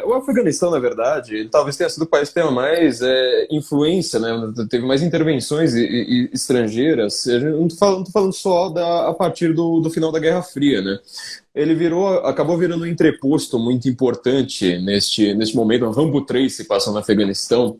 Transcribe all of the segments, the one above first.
o Afeganistão, na verdade, ele talvez tenha sido o país que tenha mais influência, né? Teve mais intervenções estrangeiras. Eu não tô falando só a partir do final da Guerra Fria, né? Ele acabou virando um entreposto muito importante neste momento. O Rambo 3 se passa no Afeganistão.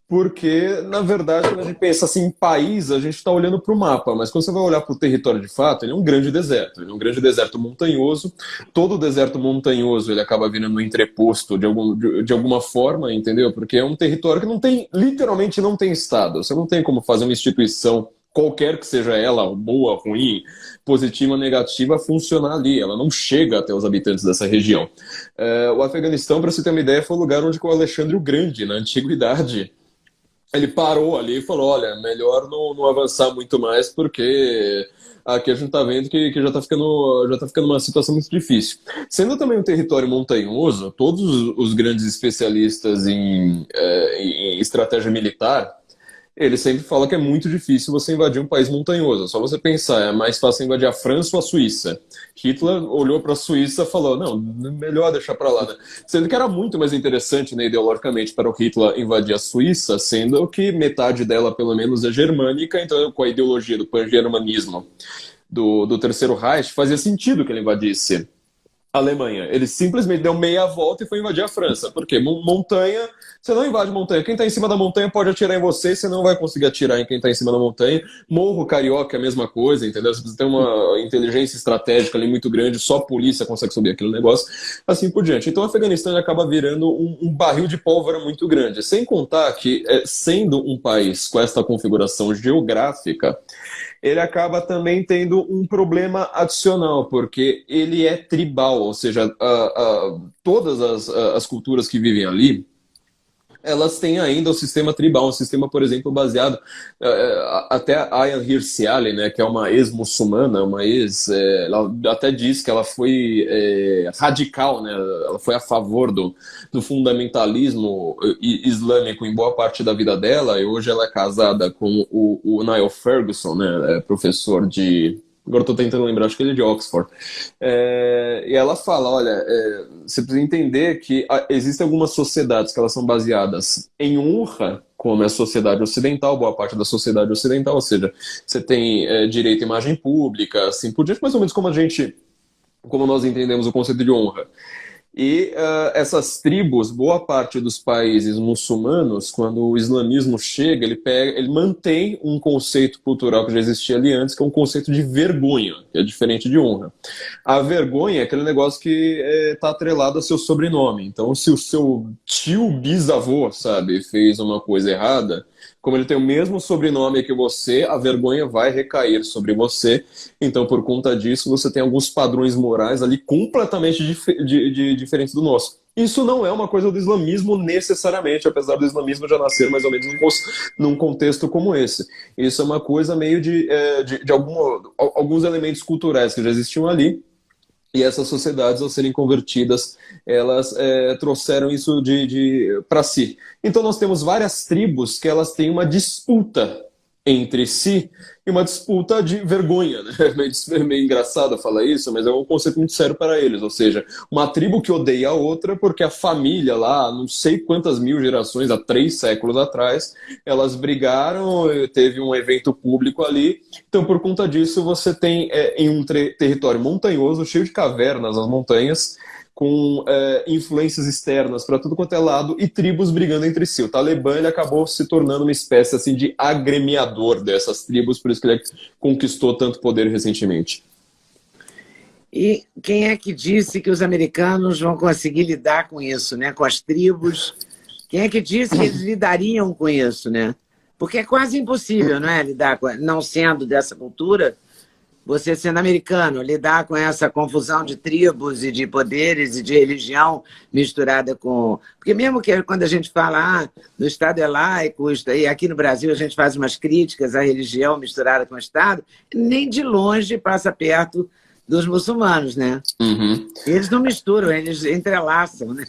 Porque, na verdade, quando a gente pensa assim em país, a gente está olhando para o mapa, mas quando você vai olhar para o território de fato, ele é um grande deserto. Ele é um grande deserto montanhoso. Todo deserto montanhoso ele acaba virando um entreposto de alguma forma, entendeu? Porque é um território que literalmente não tem Estado. Você não tem como fazer uma instituição, qualquer que seja ela, boa, ruim, positiva, negativa, funcionar ali. Ela não chega até os habitantes dessa região. O Afeganistão, para você ter uma ideia, foi o lugar onde o Alexandre o Grande, na antiguidade, ele parou ali e falou, olha, melhor não avançar muito mais, porque aqui a gente está vendo que já está ficando uma situação muito difícil. Sendo também um território montanhoso, todos os grandes especialistas em estratégia militar, ele sempre fala que é muito difícil você invadir um país montanhoso. É só você pensar, é mais fácil invadir a França ou a Suíça. Hitler olhou para a Suíça e falou, não, melhor deixar para lá, né? Sendo que era muito mais interessante, né, ideologicamente, para o Hitler invadir a Suíça, sendo que metade dela, pelo menos, é germânica, então com a ideologia do pan-germanismo do Terceiro Reich, fazia sentido que ele invadisse a Alemanha. Ele simplesmente deu meia volta e foi invadir a França. Por quê? Montanha, você não invade montanha. Quem está em cima da montanha pode atirar em você, você não vai conseguir atirar em quem está em cima da montanha. Morro carioca é a mesma coisa, entendeu? Você precisa ter uma inteligência estratégica ali muito grande, só a polícia consegue subir aquele negócio, assim por diante. Então o Afeganistão acaba virando um barril de pólvora muito grande. Sem contar que, sendo um país com esta configuração geográfica, ele acaba também tendo um problema adicional, porque ele é tribal, ou seja, todas as culturas que vivem ali, elas têm ainda o sistema tribal, um sistema, por exemplo, baseado até a Ayaan Hirsi Ali, né, que é uma ex-muçulmana, ela até diz que ela foi radical, né, ela foi a favor do fundamentalismo islâmico em boa parte da vida dela, e hoje ela é casada com o Niall Ferguson, né, professor de... Agora estou tentando lembrar, acho que ele é de Oxford. E ela fala, olha, você precisa entender que existem algumas sociedades que elas são baseadas em honra, como é a sociedade ocidental, boa parte da sociedade ocidental, ou seja, você tem direito à imagem pública, assim por diante, mais ou menos como nós entendemos o conceito de honra. E essas tribos, boa parte dos países muçulmanos, quando o islamismo chega, ele mantém um conceito cultural que já existia ali antes, que é um conceito de vergonha, que é diferente de honra. A vergonha é aquele negócio que está atrelado ao seu sobrenome. Então, se o seu tio bisavô, sabe, fez uma coisa errada, como ele tem o mesmo sobrenome que você, a vergonha vai recair sobre você. Então, por conta disso, você tem alguns padrões morais ali completamente diferentes do nosso. Isso não é uma coisa do islamismo necessariamente, apesar do islamismo já nascer mais ou menos num contexto como esse. Isso é uma coisa meio de alguns elementos culturais que já existiam ali. E essas sociedades, ao serem convertidas, elas trouxeram isso para si. Então nós temos várias tribos que elas têm uma disputa entre si, e uma disputa de vergonha, né? Meio engraçado falar isso, mas é um conceito muito sério para eles, ou seja, uma tribo que odeia a outra porque a família lá, não sei quantas mil gerações, há 3 séculos atrás, elas brigaram, teve um evento público ali, então por conta disso você tem em um território montanhoso, cheio de cavernas, as montanhas, com influências externas para tudo quanto é lado e tribos brigando entre si. O Talibã ele acabou se tornando uma espécie assim, de agremiador dessas tribos, por isso que ele conquistou tanto poder recentemente. E quem é que disse que os americanos vão conseguir lidar com isso, né? Com as tribos? Quem é que disse que eles lidariam com isso, né? Porque é quase impossível, não é? Lidar com, não sendo dessa cultura, você sendo americano, lidar com essa confusão de tribos e de poderes e de religião misturada com... Porque mesmo que quando a gente fala no Estado é laico, e aqui no Brasil a gente faz umas críticas à religião misturada com o Estado, nem de longe passa perto dos muçulmanos, né? Uhum. Eles não misturam, eles entrelaçam, né?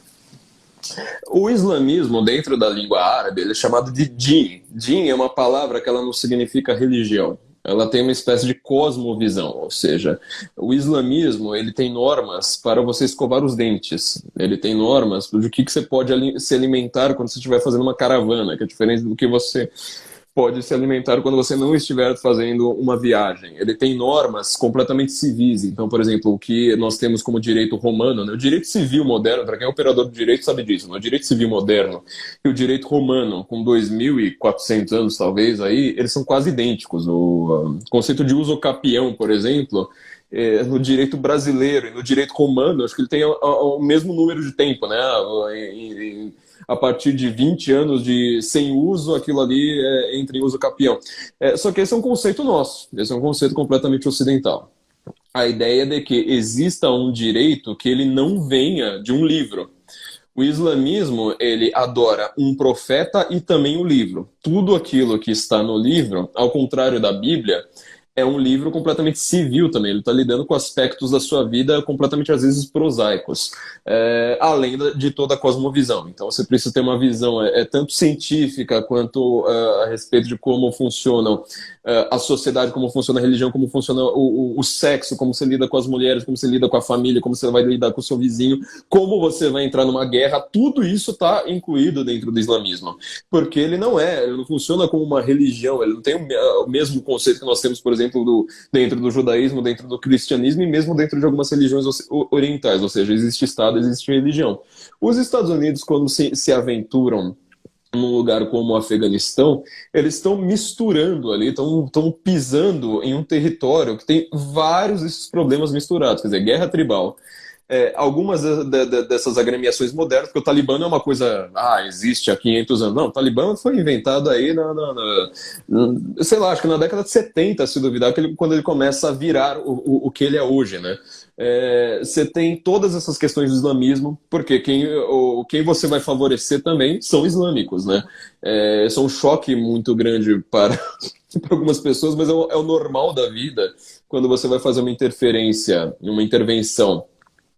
O islamismo, dentro da língua árabe, ele é chamado de din. Din é uma palavra que ela não significa religião. ela tem uma espécie de cosmovisão, ou seja, o islamismo ele tem normas para você escovar os dentes, ele tem normas do que você pode se alimentar quando você estiver fazendo uma caravana, que é diferente do que você pode se alimentar quando você não estiver fazendo uma viagem. Ele tem normas completamente civis. Então, por exemplo, o que nós temos como direito romano, né? O direito civil moderno, para quem é operador de direito sabe disso, né? O direito civil moderno e o direito romano, com 2.400 anos talvez, aí, eles são quase idênticos. O conceito de uso capião, por exemplo, no direito brasileiro e no direito romano, acho que ele tem o mesmo número de tempo, né? A partir de 20 anos de sem uso, aquilo ali entra em uso capião. Só que esse é um conceito nosso, esse é um conceito completamente ocidental. A ideia de que exista um direito que ele não venha de um livro. O islamismo, ele adora um profeta e também o livro. Tudo aquilo que está no livro, ao contrário da Bíblia, é um livro completamente civil também. Ele está lidando com aspectos da sua vida completamente, às vezes, prosaicos, além de toda a cosmovisão. Então, você precisa ter uma visão tanto científica quanto a respeito de como funcionam a sociedade, como funciona a religião, como funciona o sexo, como você lida com as mulheres, como você lida com a família, como você vai lidar com o seu vizinho, como você vai entrar numa guerra. Tudo isso está incluído dentro do islamismo. Porque ele não funciona como uma religião, ele não tem o mesmo conceito que nós temos, por exemplo, dentro do judaísmo, dentro do cristianismo e mesmo dentro de algumas religiões orientais, ou seja, existe Estado, existe religião. Os Estados Unidos, quando se aventuram num lugar como o Afeganistão, eles estão misturando ali, estão pisando em um território que tem vários desses problemas misturados, quer dizer, guerra tribal. Algumas dessas agremiações modernas, porque o Talibã não é uma coisa, existe há 500 anos. Não, o Talibã foi inventado aí sei lá, acho que na década de 70, se duvidar, quando ele começa a virar o que ele é hoje, né? Você tem todas essas questões do islamismo, porque quem você vai favorecer também são islâmicos, né? Isso é um choque muito grande para algumas pessoas, mas é o normal da vida quando você vai fazer uma intervenção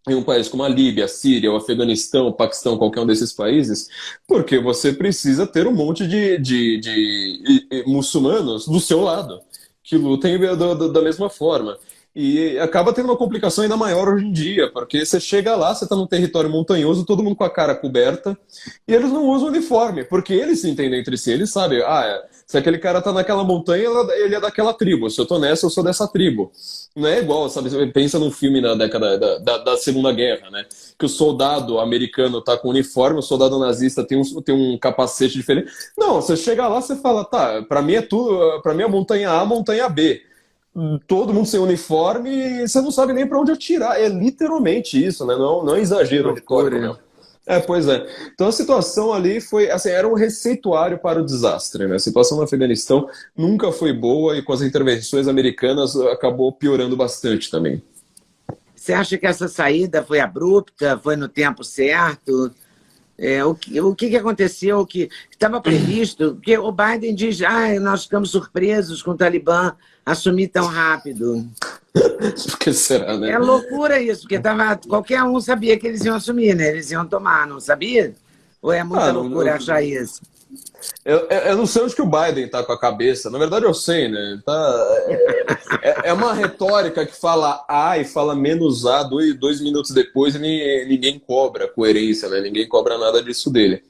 em um país como a Líbia, a Síria, o Afeganistão, o Paquistão, qualquer um desses países, porque você precisa ter um monte de muçulmanos do seu lado, que lutem da mesma forma. E acaba tendo uma complicação ainda maior hoje em dia, porque você chega lá, você está num território montanhoso, todo mundo com a cara coberta, e eles não usam uniforme, porque eles se entendem entre si, eles sabem, se aquele cara tá naquela montanha, ele é daquela tribo, se eu tô nessa, eu sou dessa tribo. Não é igual, sabe? Você pensa num filme na década da Segunda Guerra, né? Que o soldado americano tá com uniforme, o soldado nazista tem um capacete diferente. Não, você chega lá, você fala, tá, pra mim é tudo, pra mim é montanha A, montanha B. Todo mundo sem uniforme e você não sabe nem pra onde atirar. É literalmente isso, né? Não é exagero retórico, não. Pois é. Então a situação ali foi, assim, era um receituário para o desastre, né? A situação no Afeganistão nunca foi boa e com as intervenções americanas acabou piorando bastante também. Você acha que essa saída foi abrupta, foi no tempo certo? O que aconteceu, o que estava previsto? Porque o Biden diz, nós ficamos surpresos com o Talibã assumir tão rápido. Por que será, né? É loucura isso, porque qualquer um sabia que eles iam assumir, né? Eles iam tomar, não sabia? Ou é muita loucura achar isso? Eu não sei onde que o Biden tá com a cabeça. Na verdade, eu sei, né? É uma retórica que fala A e fala menos A 2 minutos depois e ninguém cobra coerência, né? Ninguém cobra nada disso dele.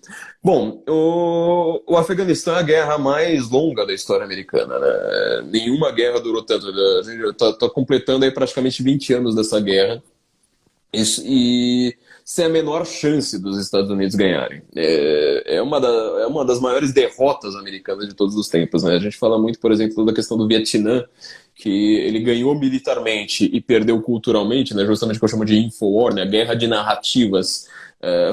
Bom, o Afeganistão é a guerra mais longa da história americana, né? Nenhuma guerra durou tanto. A gente tá completando aí praticamente 20 anos dessa guerra. E sem a menor chance dos Estados Unidos ganharem. É uma das maiores derrotas americanas de todos os tempos, né? A gente fala muito, por exemplo, da questão do Vietnã, que ele ganhou militarmente e perdeu culturalmente, né? Justamente o que eu chamo de Infowar, né? A guerra de narrativas.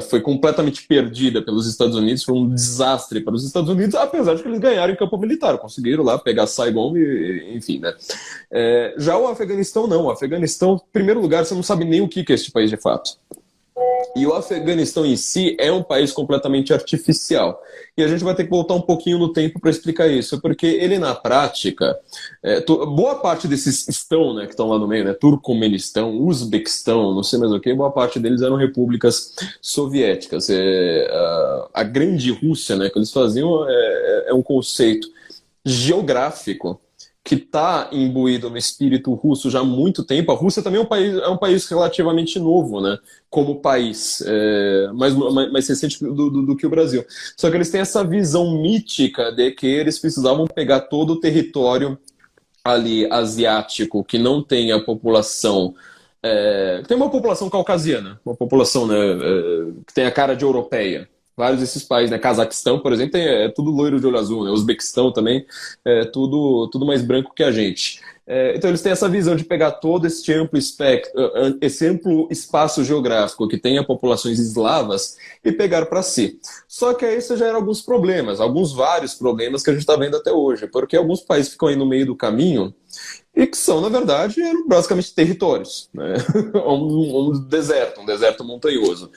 Foi completamente perdida pelos Estados Unidos, foi um desastre para os Estados Unidos, apesar de que eles ganharam em campo militar, conseguiram lá pegar Saigon e enfim, né? Já o Afeganistão não. O Afeganistão, em primeiro lugar, você não sabe nem o que é este país de fato. E o Afeganistão em si é um país completamente artificial. E a gente vai ter que voltar um pouquinho no tempo para explicar isso, porque ele, na prática, boa parte desses estão, né, que estão lá no meio, né, Turcomenistão, Uzbequistão, não sei mais o que, boa parte deles eram repúblicas soviéticas. A grande Rússia, né, que eles faziam, é um conceito geográfico que está imbuído no espírito russo já há muito tempo. A Rússia também é um país relativamente novo, né? Como país, mais recente do que o Brasil. Só que eles têm essa visão mítica de que eles precisavam pegar todo o território ali asiático que não tem a população. Tem uma população caucasiana, uma população, né, que tem a cara de europeia. Vários desses países, né? Cazaquistão, por exemplo, é tudo loiro de olho azul, né? Uzbequistão também é tudo mais branco que a gente. Então eles têm essa visão de pegar todo esse amplo espaço geográfico que tem a populações eslavas e pegar para si. Só que aí isso gera alguns problemas, vários problemas que a gente está vendo até hoje, porque alguns países ficam aí no meio do caminho e que são, na verdade, basicamente territórios, né? um deserto montanhoso.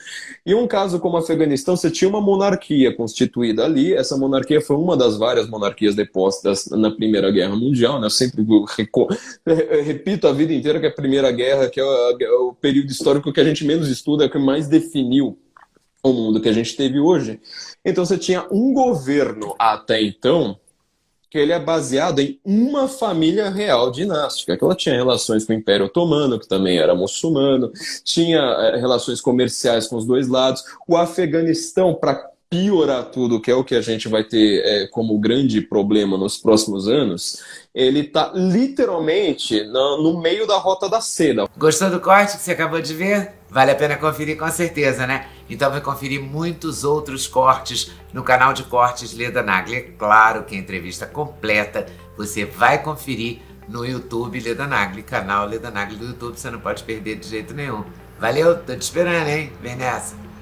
E um caso como o Afeganistão, você tinha uma monarquia constituída ali, essa monarquia foi uma das várias monarquias depostas na Primeira Guerra Mundial, né? Eu sempre repito a vida inteira que a Primeira Guerra, que é o período histórico que a gente menos estuda, é o que mais definiu o mundo que a gente teve hoje. Então você tinha um governo até então que ele é baseado em uma família real dinástica, que ela tinha relações com o Império Otomano, que também era muçulmano, tinha relações comerciais com os dois lados. O Afeganistão, para piorar tudo, que é o que a gente vai ter como grande problema nos próximos anos, ele está literalmente no meio da Rota da Seda. Gostou do corte que você acabou de ver? Vale a pena conferir com certeza, né? Então vai conferir muitos outros cortes no canal de cortes Leda Nagli. É claro que a entrevista completa você vai conferir no YouTube Leda Nagli, canal Leda Nagli do YouTube, você não pode perder de jeito nenhum. Valeu, tô te esperando, hein? Vem nessa!